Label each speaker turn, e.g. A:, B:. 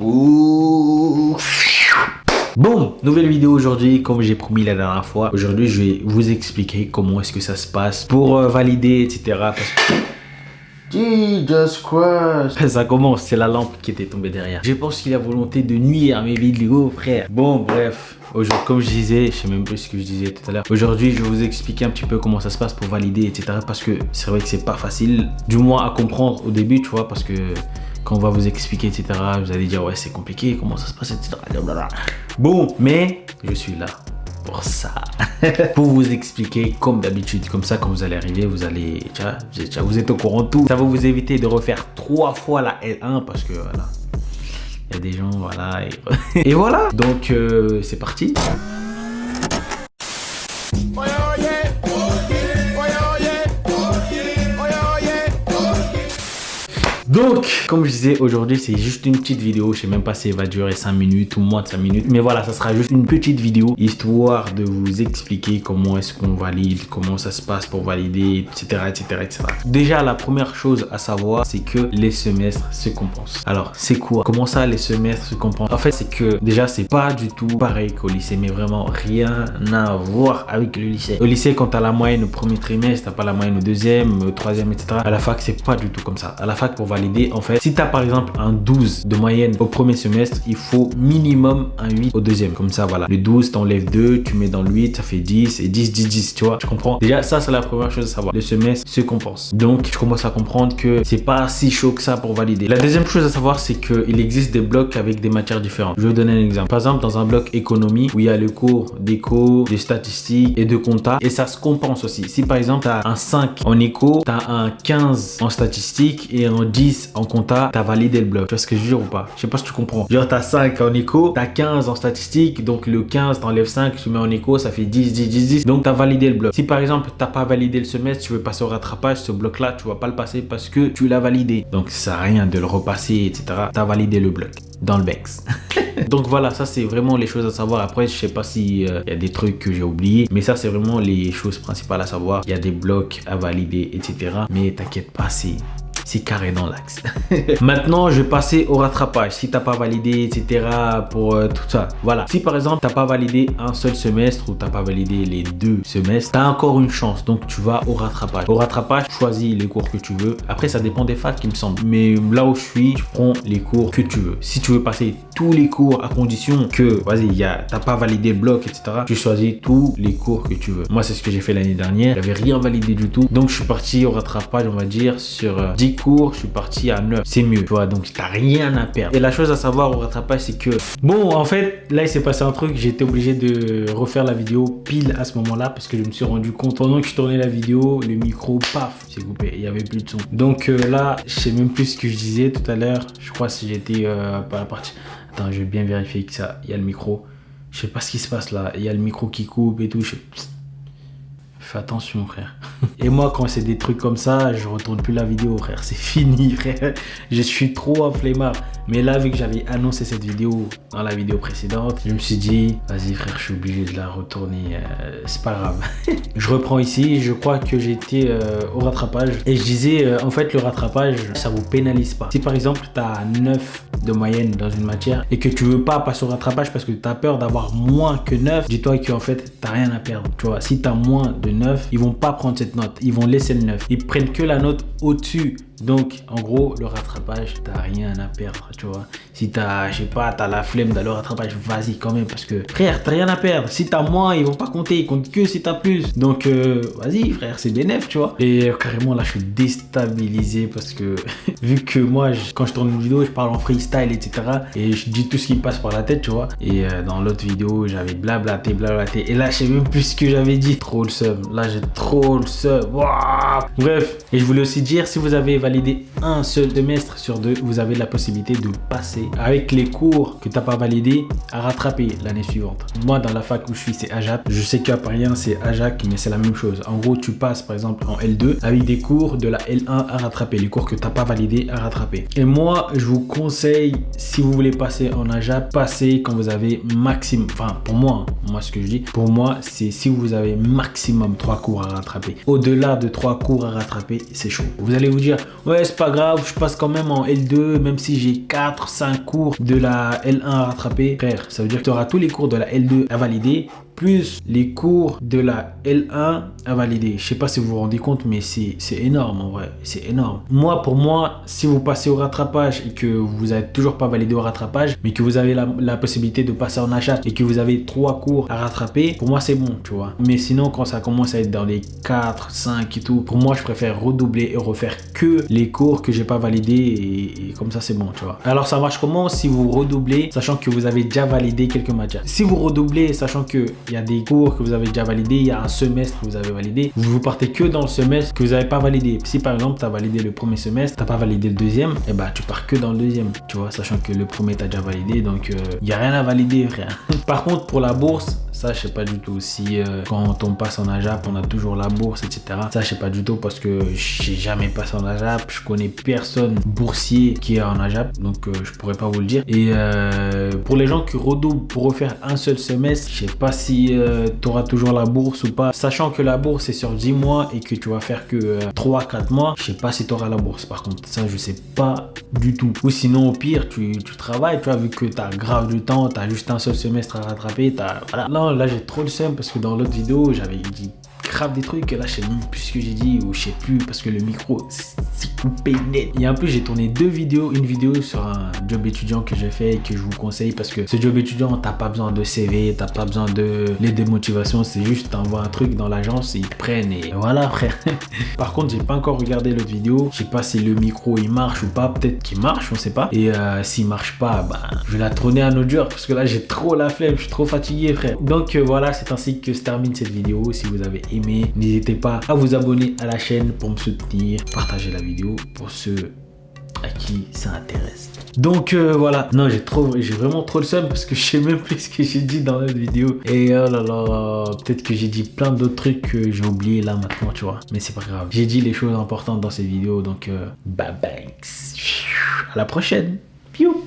A: Ouh. Bon, nouvelle vidéo aujourd'hui, comme j'ai promis la dernière fois. Aujourd'hui, je vais vous expliquer comment est-ce que ça se passe pour valider, etc. Parce que... Jesus Christ. Ça commence, c'est la lampe qui était tombée derrière. Je pense qu'il a volonté de nuire à mes vidéos, frère. Bon, bref. Aujourd'hui, comme je disais, je sais même plus ce que je disais tout à l'heure. Aujourd'hui, je vais vous expliquer un petit peu comment ça se passe pour valider, etc. Parce que c'est vrai que c'est pas facile, du moins à comprendre au début, tu vois, parce que quand on va vous expliquer, etc., vous allez dire, ouais, c'est compliqué, comment ça se passe, etc. Bon, mais je suis là pour ça. Pour vous expliquer comme d'habitude. Comme ça, quand vous allez arriver, vous allez... vous êtes au courant de tout. Ça va vous éviter de refaire 3 fois la L1 parce que, voilà, il y a des gens, voilà. Et voilà. Donc, c'est parti. Donc, comme je disais, aujourd'hui, c'est juste une petite vidéo. Je sais même pas si elle va durer 5 minutes ou moins de 5 minutes. Mais voilà, ça sera juste une petite vidéo, histoire de vous expliquer comment est-ce qu'on valide, comment ça se passe pour valider, etc., etc., etc. Déjà, la première chose à savoir, c'est que les semestres se compensent. Alors, c'est quoi? Comment ça, les semestres se compensent? En fait, c'est que déjà, c'est pas du tout pareil qu'au lycée, mais vraiment rien à voir avec le lycée. Au lycée, quand t'as la moyenne au premier trimestre, t'as pas la moyenne au deuxième, au troisième, etc. À la fac, c'est pas du tout comme ça. À la fac, pour valider, en fait, si tu as par exemple un 12 de moyenne au premier semestre, il faut minimum un 8 au deuxième. Comme ça, voilà. Le 12, t'enlèves 2, tu mets dans le 8, ça fait 10 et 10, 10, 10. Tu vois, tu comprends? Déjà, ça, c'est la première chose à savoir. Le semestre se compense. Donc, tu commences à comprendre que c'est pas si chaud que ça pour valider. La deuxième chose à savoir, c'est qu'il existe des blocs avec des matières différentes. Je vais vous donner un exemple. Par exemple, dans un bloc économie où il y a le cours d'éco, de statistiques et de compta, et ça se compense aussi. Si par exemple, tu as un 5 en éco, tu as un 15 en statistiques et un 10 en compta, t'as validé le bloc. Tu vois ce que je veux dire ou pas? Je sais pas si tu comprends. Genre, t'as 5 en éco, t'as 15 en statistique, donc le 15, t'enlèves 5, tu mets en éco, ça fait 10, 10, 10, 10. Donc, t'as validé le bloc. Si par exemple, t'as pas validé le semestre, tu veux passer au rattrapage, ce bloc-là, tu vas pas le passer parce que tu l'as validé. Donc, ça sert à rien de le repasser, etc. T'as validé le bloc dans le BEX. Donc voilà, ça c'est vraiment les choses à savoir. Après, je sais pas si y a des trucs que j'ai oubliés, mais ça c'est vraiment les choses principales à savoir. Il y a des blocs à valider, etc. Mais t'inquiète pas, c'est carré dans l'axe. Maintenant, je vais passer au rattrapage. Si t'as pas validé, etc. pour tout ça. Voilà. Si par exemple, t'as pas validé un seul semestre ou t'as pas validé les 2 semestres, t'as encore une chance. Donc, tu vas au rattrapage. Au rattrapage, choisis les cours que tu veux. Après, ça dépend des facs, il me semble. Mais là où je suis, tu prends les cours que tu veux. Si tu veux passer tous les cours à condition que, vas-y, t'as pas validé le bloc, etc. Tu choisis tous les cours que tu veux. Moi, c'est ce que j'ai fait l'année dernière. J'avais rien validé du tout. Donc, je suis parti au rattrapage, on va dire, sur 10 cours, je suis parti à 9. C'est mieux, tu vois, donc t'as rien à perdre. Et la chose à savoir au rattrapage, c'est que, bon, en fait, là, il s'est passé un truc, j'ai été obligé de refaire la vidéo pile à ce moment-là parce que je me suis rendu compte, pendant que je tournais la vidéo, le micro, paf, s'est coupé, il y avait plus de son. Donc là, je sais même plus ce que je disais tout à l'heure. Je crois que j'étais pas la partie. Attends, je vais bien vérifier que ça, il y a le micro. Je sais pas ce qui se passe là, il y a le micro qui coupe et tout. Fais attention, frère. Et moi, quand c'est des trucs comme ça, je retourne plus la vidéo, frère. C'est fini, frère. Je suis trop un flemmard. Mais là, vu que j'avais annoncé cette vidéo dans la vidéo précédente, je me suis dit, vas-y, frère, je suis obligé de la retourner. C'est pas grave. Je reprends ici. Je crois que j'étais au rattrapage. Et je disais, en fait, le rattrapage, ça vous pénalise pas. Si par exemple, tu as 9 de moyenne dans une matière et que tu veux pas passer au rattrapage parce que tu as peur d'avoir moins que 9, dis-toi qu'en fait, tu n'as rien à perdre. Tu vois, si tu as moins de 9, ils vont pas prendre cette note, ils vont laisser le 9, ils prennent que la note au-dessus. Donc en gros, le rattrapage, t'as rien à perdre, tu vois. Si t'as, je sais pas, t'as la flemme d'aller au rattrapage, vas-y quand même, parce que frère, t'as rien à perdre. Si t'as moins, ils vont pas compter, ils comptent que si t'as plus. Donc vas-y frère, c'est bénéf, tu vois. Et carrément là, je suis déstabilisé parce que vu que moi, quand je tourne une vidéo, je parle en freestyle, etc. Et je dis tout ce qui me passe par la tête, tu vois. Et dans l'autre vidéo, j'avais blablaté. Et là, je sais même plus ce que j'avais dit. Trop le seum. Là, j'ai trop le seum. Wow. Bref. Et je voulais aussi dire, si vous avez validé un seul semestre sur 2, vous avez la possibilité de passer avec les cours que tu n'as pas validé à rattraper l'année suivante. Moi, dans la fac où je suis, c'est AJAP. Je sais qu'à Paris 1, c'est AJAC, mais c'est la même chose. En gros, tu passes par exemple en L2 avec des cours de la L1 à rattraper, les cours que tu n'as pas validé à rattraper. Et moi, je vous conseille, si vous voulez passer en AJAP, passez quand vous avez maximum, enfin pour moi, ce que je dis, pour moi, c'est si vous avez maximum 3 cours à rattraper. Au-delà de 3 cours à rattraper, c'est chaud. Vous allez vous dire, ouais, c'est pas grave, je passe quand même en L2, même si j'ai 4-5 cours de la L1 à rattraper. Frère, ça veut dire que tu auras tous les cours de la L2 à valider, plus les cours de la L1 à valider. Je sais pas si vous vous rendez compte, mais c'est énorme en vrai. C'est énorme. Pour moi, si vous passez au rattrapage et que vous n'avez toujours pas validé au rattrapage, mais que vous avez la possibilité de passer en achat et que vous avez 3 cours à rattraper, pour moi c'est bon, tu vois. Mais sinon, quand ça commence à être dans les 4, 5 et tout, pour moi je préfère redoubler et refaire que les cours que j'ai pas validés et comme ça c'est bon, tu vois. Alors ça marche comment si vous redoublez, sachant que vous avez déjà validé quelques matières? Si vous redoublez, sachant que il y a des cours que vous avez déjà validés, il y a un semestre que vous avez validé, vous partez que dans le semestre que vous n'avez pas validé. Si par exemple tu as validé le premier semestre, tu n'as pas validé le deuxième, et bah tu pars que dans le deuxième, tu vois, sachant que le premier tu as déjà validé, donc il n'y a rien à valider, frère. Par contre, pour la bourse, ça je sais pas du tout. Si quand on passe en AJAP, on a toujours la bourse, etc. Ça je sais pas du tout parce que j'ai jamais passé en AJAP. Je connais personne boursier qui est en AJAP, donc je pourrais pas vous le dire. Et pour les gens qui redoublent pour refaire un seul semestre, je sais pas si tu auras toujours la bourse ou pas. Sachant que la bourse est sur 10 mois et que tu vas faire que 3-4 mois, je sais pas si tu auras la bourse. Par contre, ça je sais pas du tout. Ou sinon au pire, tu travailles, tu vois, vu que tu as grave du temps, tu as juste un seul semestre à rattraper, voilà. Non, là j'ai trop le seum parce que dans l'autre vidéo j'avais dit grave des trucs et là je sais même plus ce que j'ai dit ou je sais plus parce que le micro s'est coupé net. Et en plus j'ai tourné 2 vidéos, une vidéo sur un job étudiant que j'ai fait et que je vous conseille parce que ce job étudiant t'as pas besoin de CV, t'as pas besoin de lettre de motivation, c'est juste t'envoies un truc dans l'agence et ils te prennent et voilà frère. Par contre j'ai pas encore regardé l'autre vidéo, je sais pas si le micro il marche ou pas, peut-être qu'il marche, on sait pas. Et s'il marche pas, bah je vais la tourner à un autre jour parce que là j'ai trop la flemme, je suis trop fatigué frère. Donc voilà, c'est ainsi que se termine cette vidéo. Si vous avez aimé, n'hésitez pas à vous abonner à la chaîne pour me soutenir, partager la vidéo pour ceux à qui ça intéresse. Donc voilà, non j'ai vraiment trop le seum parce que je sais même plus ce que j'ai dit dans l'autre vidéo et oh là là, peut-être que j'ai dit plein d'autres trucs que j'ai oublié là maintenant, tu vois, mais c'est pas grave, j'ai dit les choses importantes dans cette vidéo, donc bye bye, à la prochaine, piou.